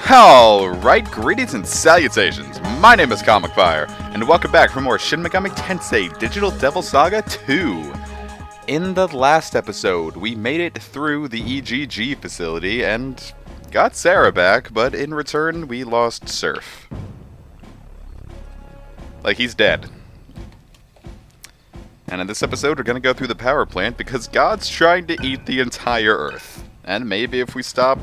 Alright, greetings and salutations. My name is Comic Fire, and welcome back for more Shin Megami Tensei Digital Devil Saga 2. In the last episode, we made it through the EGG facility and got Sarah back, but in return, we lost Surf. Like, he's dead. And in this episode, we're gonna go through the power plant because God's trying to eat the entire Earth. And maybe if we stop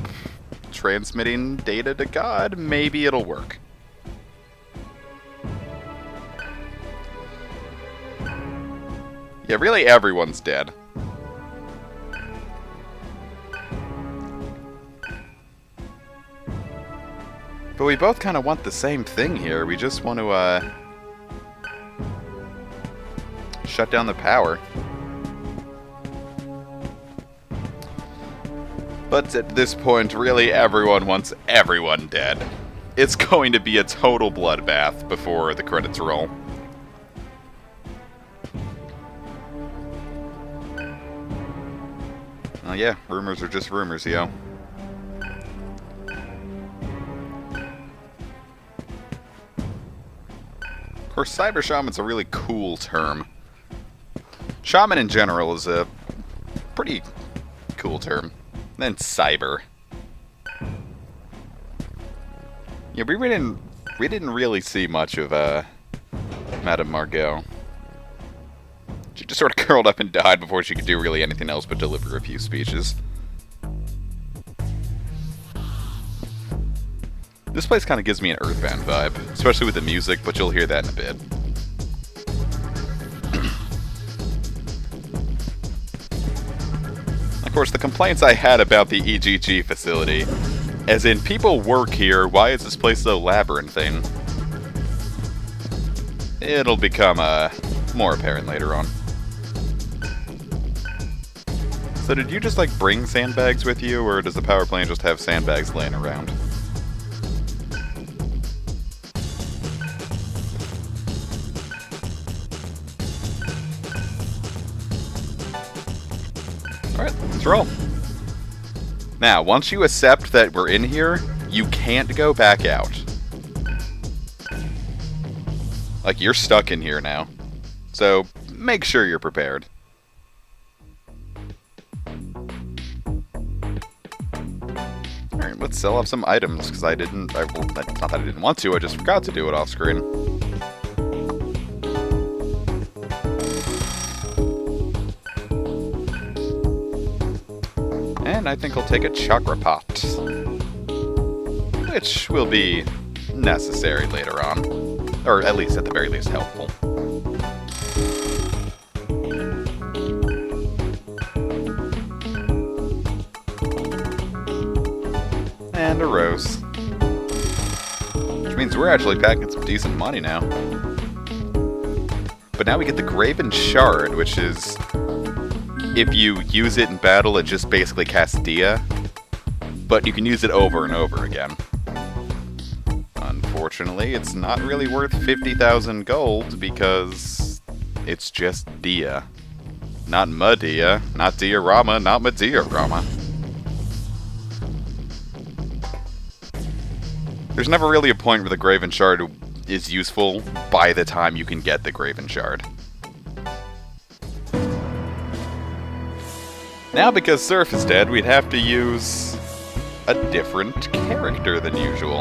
transmitting data to God, maybe it'll work. Yeah, really everyone's dead. But we both kind of want the same thing here. We just want to, shut down the power. But at this point, really everyone wants everyone dead. It's going to be a total bloodbath before the credits roll. Oh yeah, rumors are just rumors, yo. Of course, Cyber Shaman's a really cool term. Shaman in general is a pretty cool term. Then cyber. Yeah, we didn't really see much of Madame Margot. She just sort of curled up and died before she could do really anything else but deliver a few speeches. This place kind of gives me an Earthbound vibe, especially with the music, but you'll hear that in a bit. Of course, the complaints I had about the EGG facility, as in, people work here, why is this place so labyrinthine? It'll become, more apparent later on. So did you just, like, bring sandbags with you, or does the power plant just have sandbags laying around? Alright, let's roll. Now, once you accept that we're in here, you can't go back out. Like, you're stuck in here now. So, make sure you're prepared. Alright, let's sell off some items, because well, not that I didn't want to, I just forgot to do it off screen. And I think I'll take a chakra pot, which will be necessary later on, or at least at the very least helpful. And a rose, which means we're actually packing some decent money now. But now we get the Graven Shard, which is, if you use it in battle, it just basically casts Dia, but you can use it over and over again. Unfortunately, it's not really worth 50,000 gold because it's just Dia. Not Madia, not Diorama, not Madiorama. There's never really a point where the Graven Shard is useful by the time you can get the Graven Shard. Now, because Surf is dead, we'd have to use a different character than usual.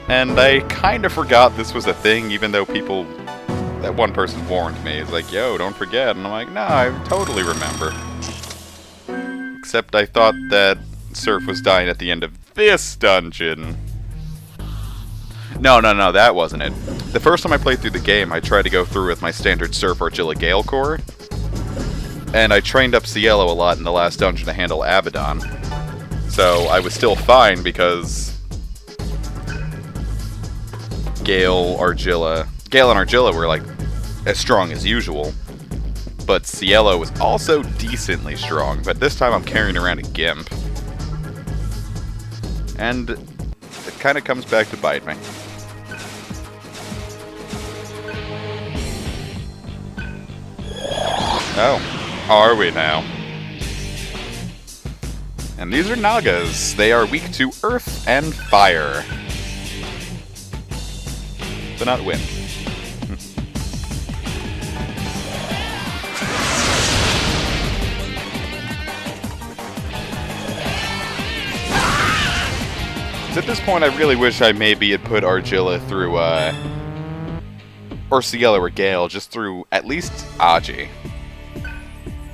And I kind of forgot this was a thing, even though that one person warned me. It's like, yo, don't forget. And I'm like, no, I totally remember. Except I thought that Surf was dying at the end of this dungeon. No, that wasn't it. The first time I played through the game, I tried to go through with my standard Surf Argilla Gale Core. And I trained up Cielo a lot in the last dungeon to handle Abaddon. So I was still fine because Gale and Argilla were like as strong as usual. But Cielo was also decently strong, but this time I'm carrying around a Gimp. And it kind of comes back to bite me. Oh. Are we now? And these are Nagas. They are weak to earth and fire. But not wind. At this point, I really wish I maybe had put Argilla through, or Cielo or Gale, just through at least Aji.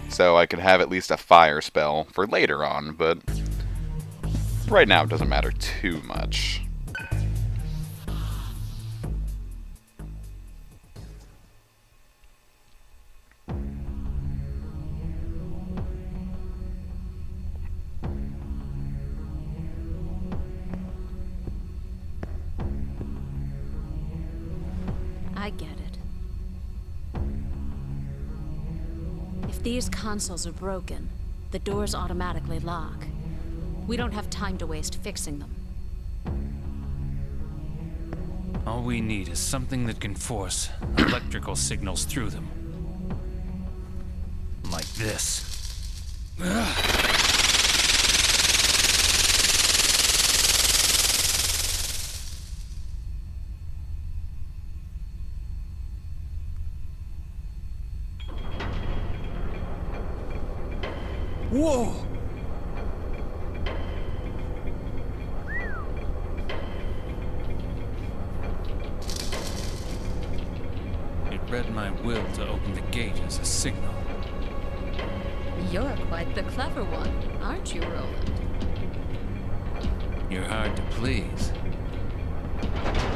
So I could have at least a fire spell for later on, but right now it doesn't matter too much. I get it. If these consoles are broken, the doors automatically lock. We don't have time to waste fixing them. All we need is something that can force electrical signals through them. Like this. Whoa! It read my will to open the gate as a signal. You're quite the clever one, aren't you, Roland? You're hard to please.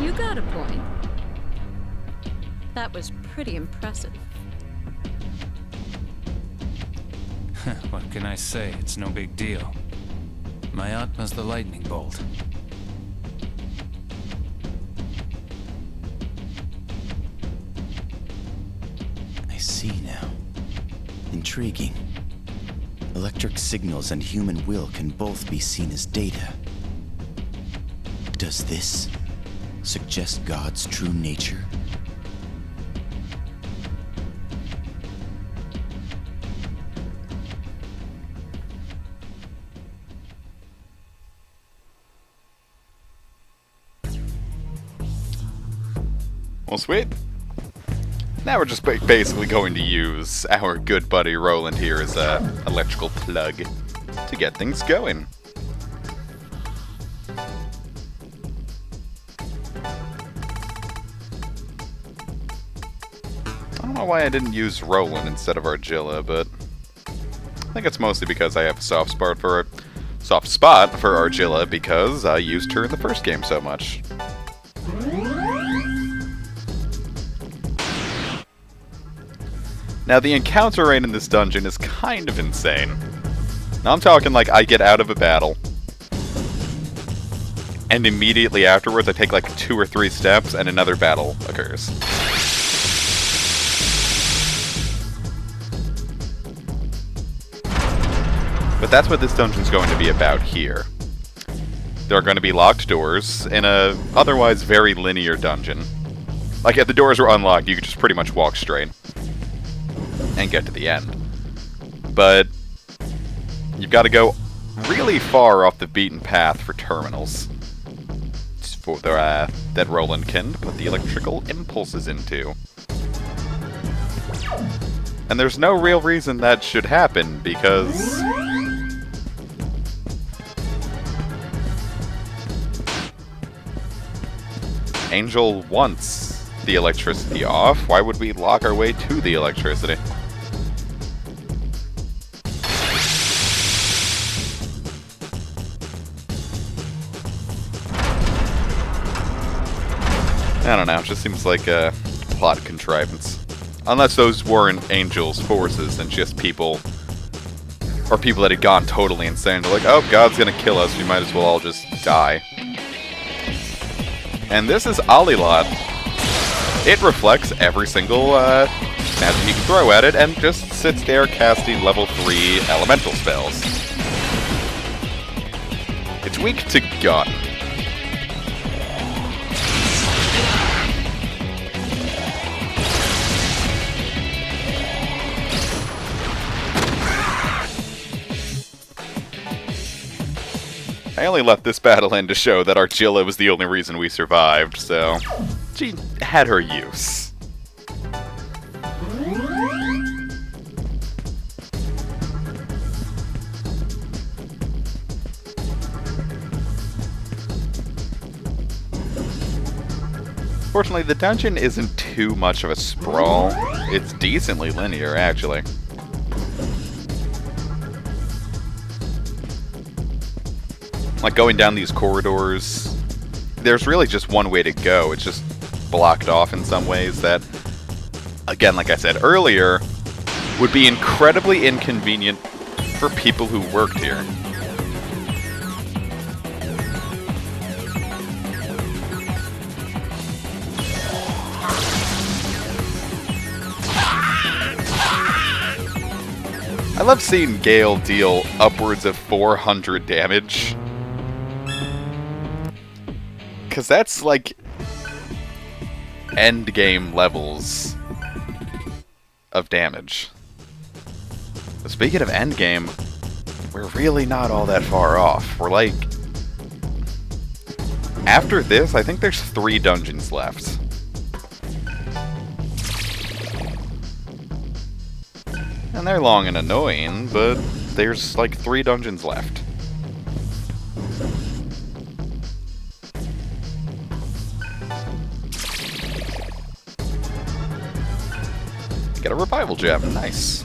You got a point. That was pretty impressive. What can I say? It's no big deal. My Atma's the lightning bolt. I see now. Intriguing. Electric signals and human will can both be seen as data. Does this suggest God's true nature? Well, sweet. Now we're just basically going to use our good buddy Roland here as an electrical plug to get things going. I don't know why I didn't use Roland instead of Argilla, but I think it's mostly because I have a soft spot for Argilla because I used her in the first game so much. Now, the encounter rate in this dungeon is kind of insane. Now, I'm talking like I get out of a battle, and immediately afterwards I take like 2 or 3 steps and another battle occurs. But that's what this dungeon's going to be about here. There are going to be locked doors in a otherwise very linear dungeon. Like, if the doors were unlocked, you could just pretty much walk straight and get to the end. But you've got to go really far off the beaten path for terminals that Roland can put the electrical impulses into. And there's no real reason that should happen, because Angel wants the electricity off. Why would we lock our way to the electricity? I don't know, it just seems like a plot contrivance. Unless those weren't Angel's forces and just people, or people that had gone totally insane. They're like, oh, God's gonna kill us, we might as well all just die. And this is Alilot. It reflects every single magic you can throw at it and just sits there casting level 3 elemental spells. It's weak to Gun. I only left this battle in to show that Argilla was the only reason we survived, so she had her use. Fortunately, the dungeon isn't too much of a sprawl. It's decently linear, actually. Like, going down these corridors, there's really just one way to go. It's just blocked off in some ways that, again, like I said earlier, would be incredibly inconvenient for people who worked here. I love seeing Gale deal upwards of 400 damage. Because that's like endgame levels of damage. But speaking of endgame, we're really not all that far off. We're like... After this, I think there's 3 dungeons left. And they're long and annoying, but there's like 3 dungeons left. Get a revival gem, nice.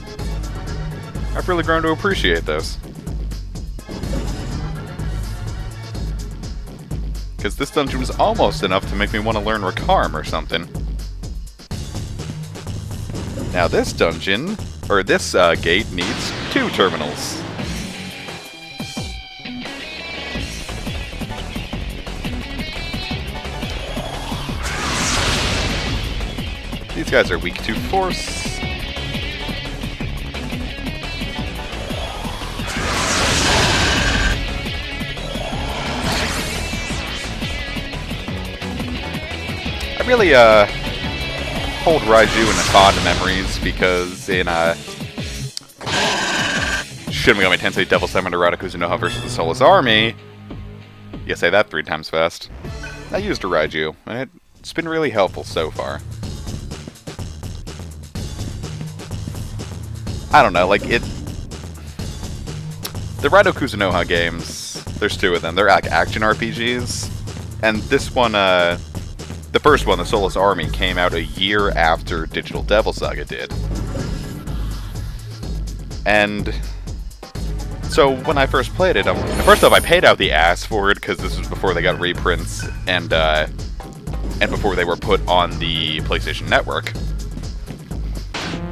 I've really grown to appreciate those. Because this dungeon was almost enough to make me want to learn Recarm or something. Now this dungeon, or this gate, needs 2 terminals. These guys are weak to force. I really hold Raiju in fond memories because in Shin Megami Tensei Devil Summoner Radakuzunoha versus the Soulless Army, you say that 3 times fast, I used a Raiju, and it's been really helpful so far. I don't know, like, the Radakuzunoha games, there's 2 of them, they're like action RPGs, and this one, the first one, the Soulless Army, came out a year after Digital Devil Saga did. And so when I first played it, first off, I paid out the ass for it because this was before they got reprints and before they were put on the PlayStation Network.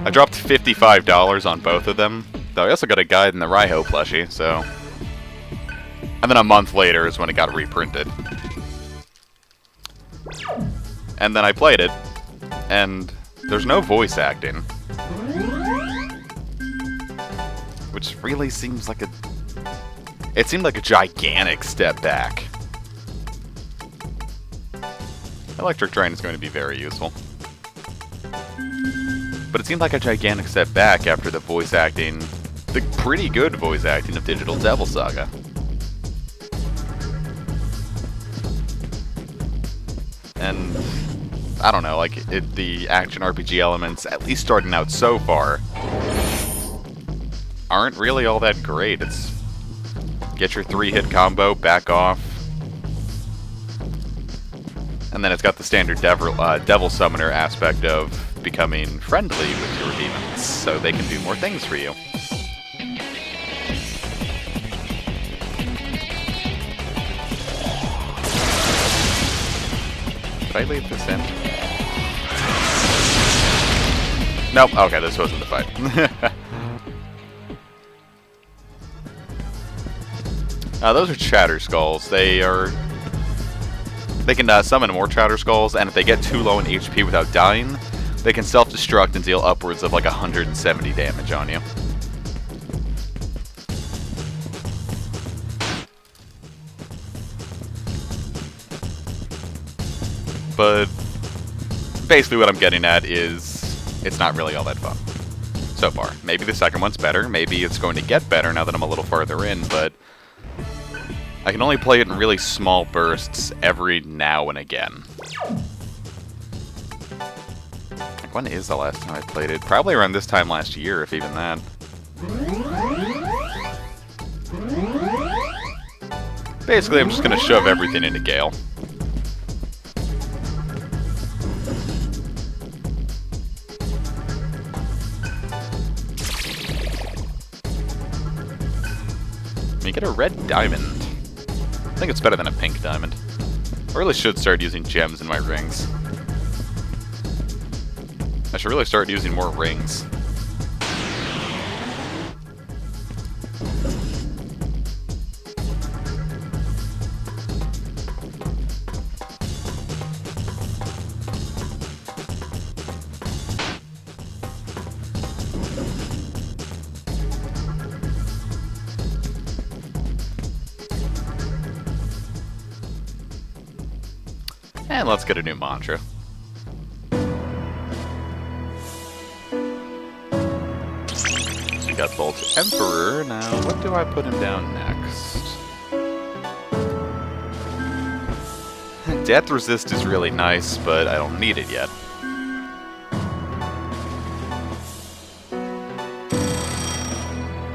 I dropped $55 on both of them, though I also got a guide in the Raiho plushie, so... And then a month later is when it got reprinted. And then I played it, and there's no voice acting. Which really seems like it seemed like a gigantic step back. Electric Drain is going to be very useful. But it seemed like a gigantic step back after the voice acting, the pretty good voice acting of Digital Devil Saga. And I don't know, like, the action RPG elements, at least starting out so far, aren't really all that great. It's get your 3-hit combo, back off, and then it's got the standard Devil Summoner aspect of becoming friendly with your demons, so they can do more things for you. Did I leave this in? Nope, okay, this wasn't the fight. Those are Chatter Skulls. They can summon more Chatter Skulls, and if they get too low in HP without dying, they can self-destruct and deal upwards of like 170 damage on you. But basically what I'm getting at is it's not really all that fun so far. Maybe the second one's better, maybe it's going to get better now that I'm a little farther in, but I can only play it in really small bursts every now and again. Like, when is the last time I played it? Probably around this time last year, if even that. Basically, I'm just gonna shove everything into Gale. You get a red diamond. I think it's better than a pink diamond. I really should start using gems in my rings. I should really start using more rings. And let's get a new mantra. We got Bolt Emperor. Now, what do I put him down next? Death Resist is really nice, but I don't need it yet.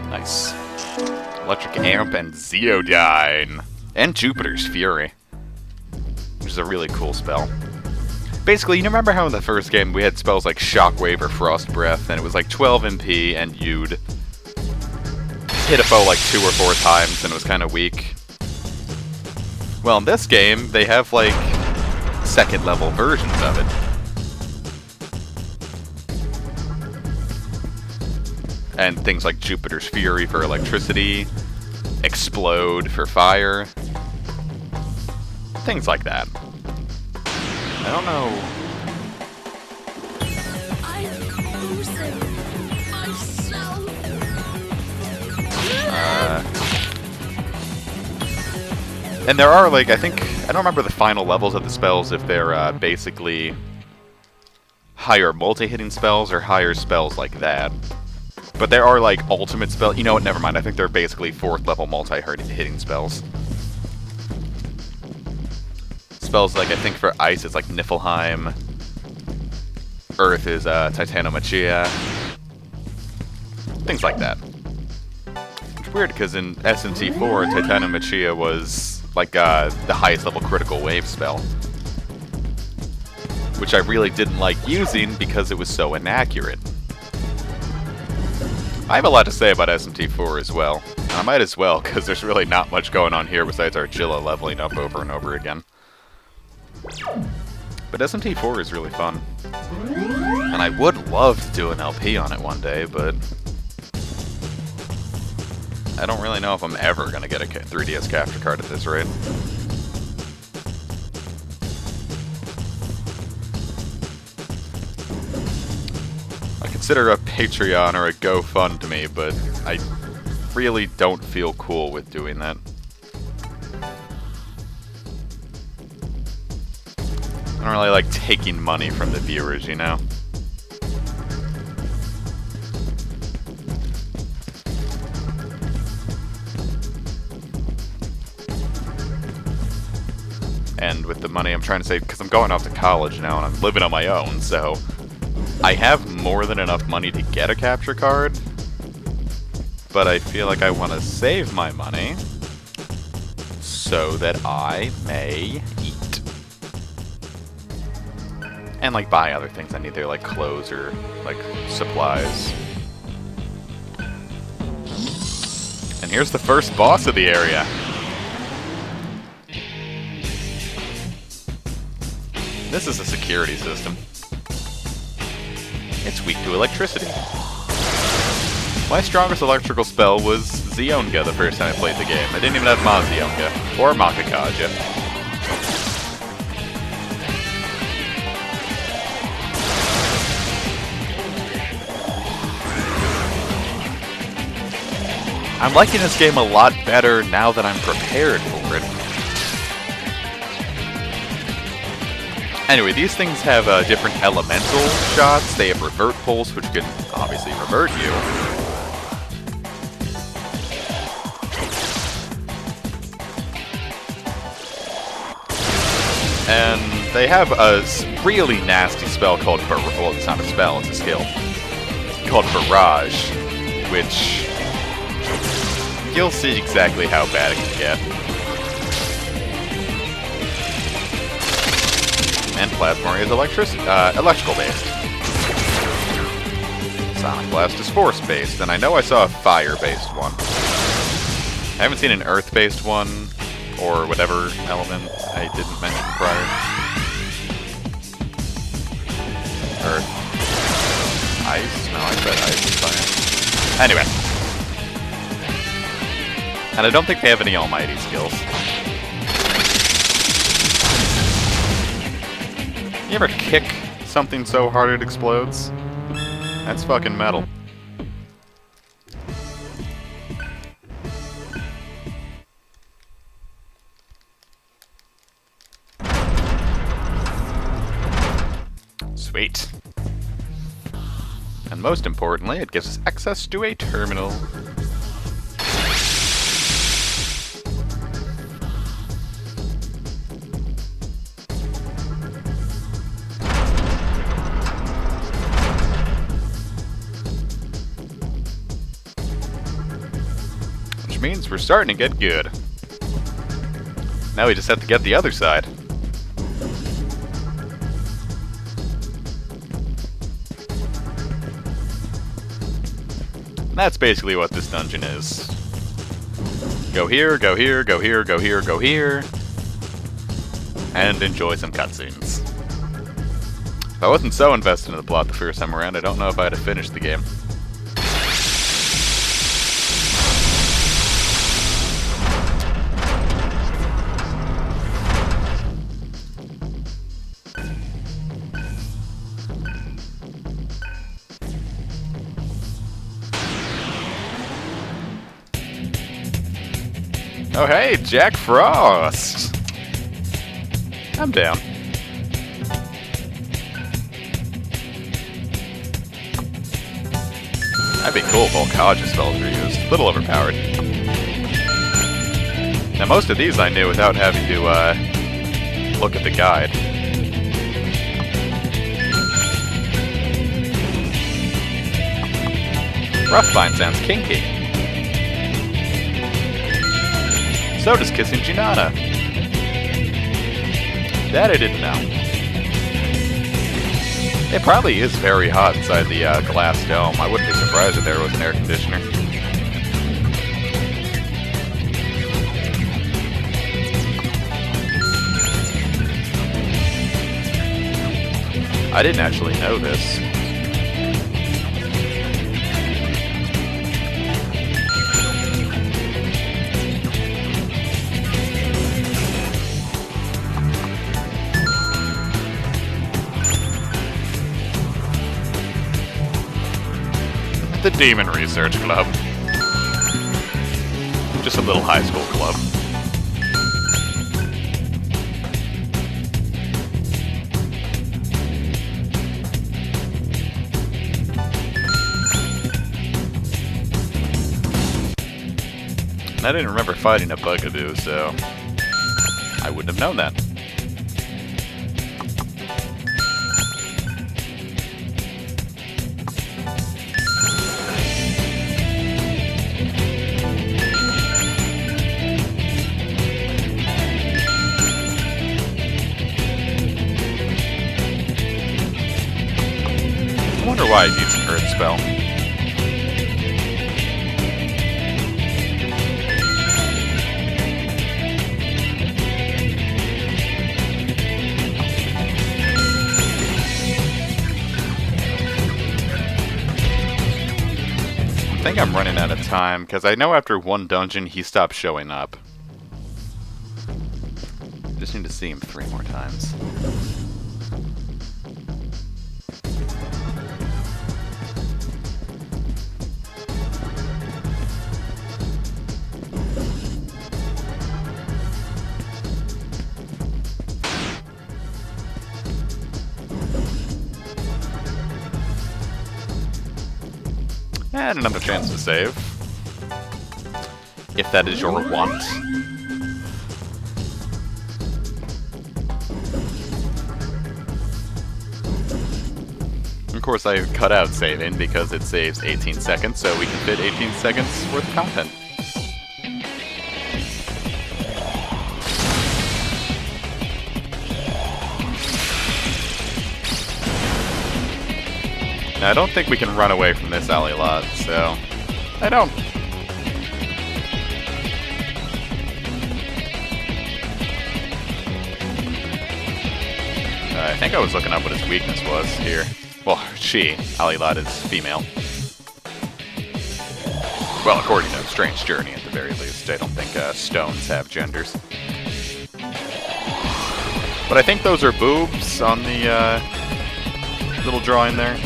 Nice. Electric Amp and Zeodyne. And Jupiter's Fury. Which is a really cool spell. Basically, you remember how in the first game we had spells like Shockwave or Frost Breath, and it was like 12 MP, and you'd hit a foe like 2 or 4 times, and it was kind of weak? Well, in this game, they have like second level versions of it. And things like Jupiter's Fury for electricity, Explode for fire, things like that. I don't know. And there are, like, I don't remember the final levels of the spells, if they're basically higher multi-hitting spells or higher spells like that. But there are, like, ultimate spells. You know what, never mind. I think they're basically 4th level multi-hitting spells. Spells like, I think for Ice it's like Niflheim. Earth is Titanomachia. Things like that. It's weird because in SMT 4, Titanomachia was like the highest level critical wave spell. Which I really didn't like using because it was so inaccurate. I have a lot to say about SMT 4 as well. And I might as well, because there's really not much going on here besides Argilla leveling up over and over again. But SMT 4 is really fun. And I would love to do an LP on it one day, but I don't really know if I'm ever going to get a 3DS capture card at this rate. I consider a Patreon or a GoFundMe, but I really don't feel cool with doing that. I don't really like taking money from the viewers, you know? And with the money I'm trying to save, because I'm going off to college now and I'm living on my own, so I have more than enough money to get a capture card, but I feel like I want to save my money so that I may eat. And, like, buy other things I need there, like clothes or, like, supplies. And here's the first boss of the area. This is a security system. It's weak to electricity. My strongest electrical spell was Zeonga the first time I played the game. I didn't even have Ma Zeonga, or Makakaja. I'm liking this game a lot better now that I'm prepared for it. Anyway, these things have different elemental shots. They have revert pulse, which can obviously revert you. And they have a really nasty spell called well, it's not a spell, it's a skill called Barrage, which you'll see exactly how bad it can get. And Plasmoria is electrical based. Sonic Blast is force based, and I know I saw a fire based one. I haven't seen an earth based one, or whatever element I didn't mention prior. Earth. Ice? No, I said ice is fire. Anyway. And I don't think they have any almighty skills. You ever kick something so hard it explodes? That's fucking metal. Sweet. And most importantly, it gives us access to a terminal. Which means we're starting to get good. Now we just have to get the other side. That's basically what this dungeon is. Go here, go here, go here, go here, go here, and enjoy some cutscenes. If I wasn't so invested in the plot the first time around, I don't know if I'd have finished the game. Oh hey, Jack Frost! I'm down. That'd be cool if all college spells were used. A little overpowered. Now most of these I knew without having to look at the guide. Roughline sounds kinky. So does kissing Ginana. That I didn't know. It probably is very hot inside the glass dome. I wouldn't be surprised if there was an air conditioner. I didn't actually know this. The Demon Research Club. Just a little high school club. And I didn't remember fighting a Bugaboo, so I wouldn't have known that. I wonder why it needs an Earth spell. I think I'm running out of time, because I know after one dungeon he stopped showing up. Just need to see him 3 more times. And another chance to save. If that is your want. course I cut out saving because it saves 18 seconds, so we can fit 18 seconds worth of content. Now, I don't think we can run away from this alley lot, so I don't. I think I was looking up what his weakness was here. Well, she. Alilot is female. Well, according to Strange Journey, at the very least. I don't think stones have genders. But I think those are boobs on the little drawing there.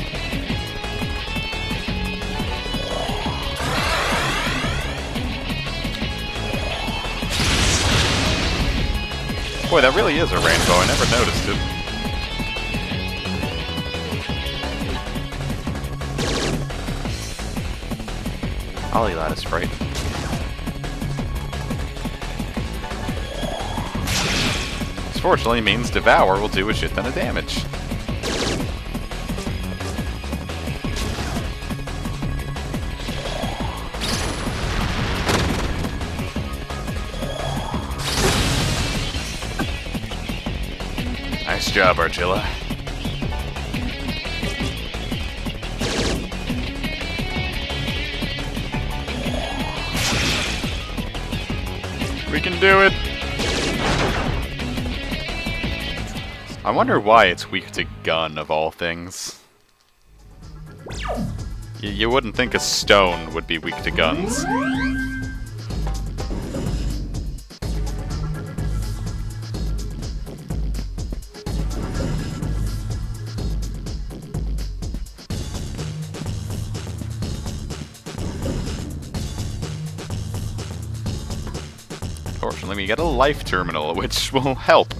Boy, that really is a rainbow. I never noticed it. Alilot is frightened. This fortunately means Devour will do a shit ton of damage. Nice job, Argilla. We can do it! I wonder why it's weak to gun, of all things. You wouldn't think a stone would be weak to guns. Fortunately, we get a life terminal, which will help.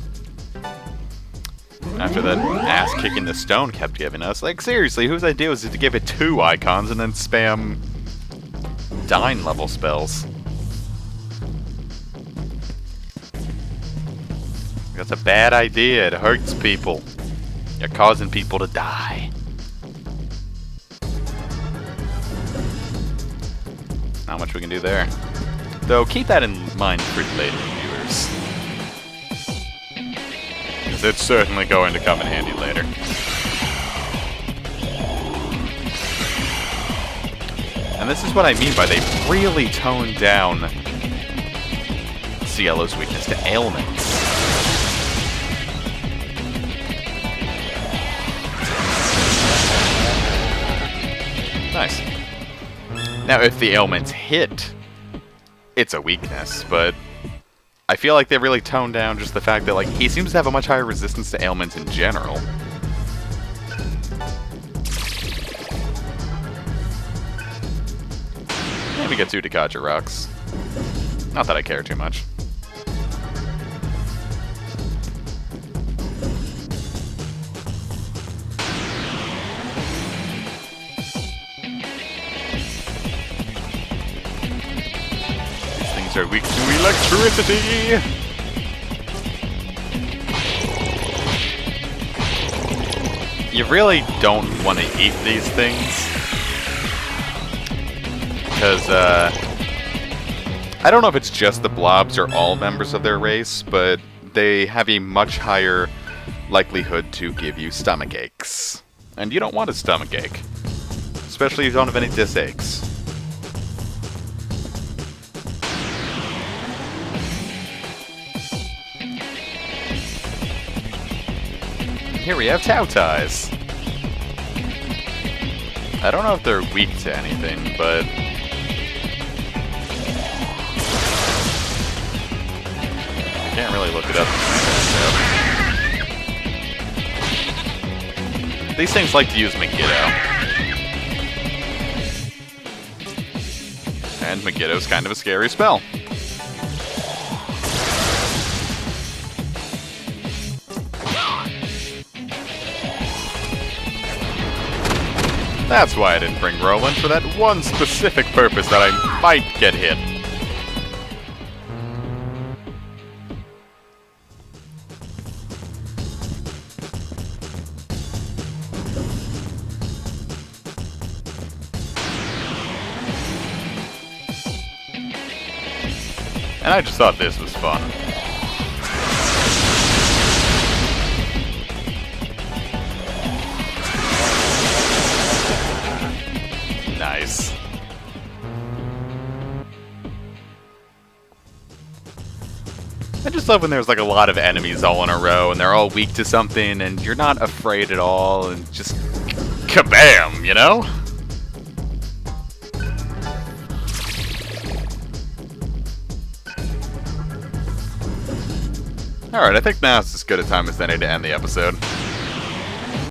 After that ass-kicking the stone kept giving us. Like, seriously, whose idea was it to give it 2 icons and then spam Dyne level spells? That's a bad idea. It hurts people. You're causing people to die. Not much we can do there. Though, keep that in mind for later, viewers. Because it's certainly going to come in handy later. And this is what I mean by they really toned down Cielo's weakness to ailments. Nice. Now, if the ailments hit, it's a weakness, but I feel like they really toned down just the fact that, like, he seems to have a much higher resistance to ailments in general. Maybe get 2 Dekaja rocks. Not that I care too much. Are weak to electricity! You really don't want to eat these things. Because, I don't know if it's just the blobs or all members of their race, but they have a much higher likelihood to give you stomach aches. And you don't want a stomach ache. Especially if you don't have any disaches. Here we have Tau Ties. I don't know if they're weak to anything, but I can't really look it up. These things like to use Megiddo. And Megiddo's kind of a scary spell. That's why I didn't bring Roland, for that one specific purpose that I might get hit. And I just thought this was fun. Nice. I just love when there's like a lot of enemies all in a row and they're all weak to something and you're not afraid at all and just kabam, you know? Alright, I think now is as good a time as any to end the episode.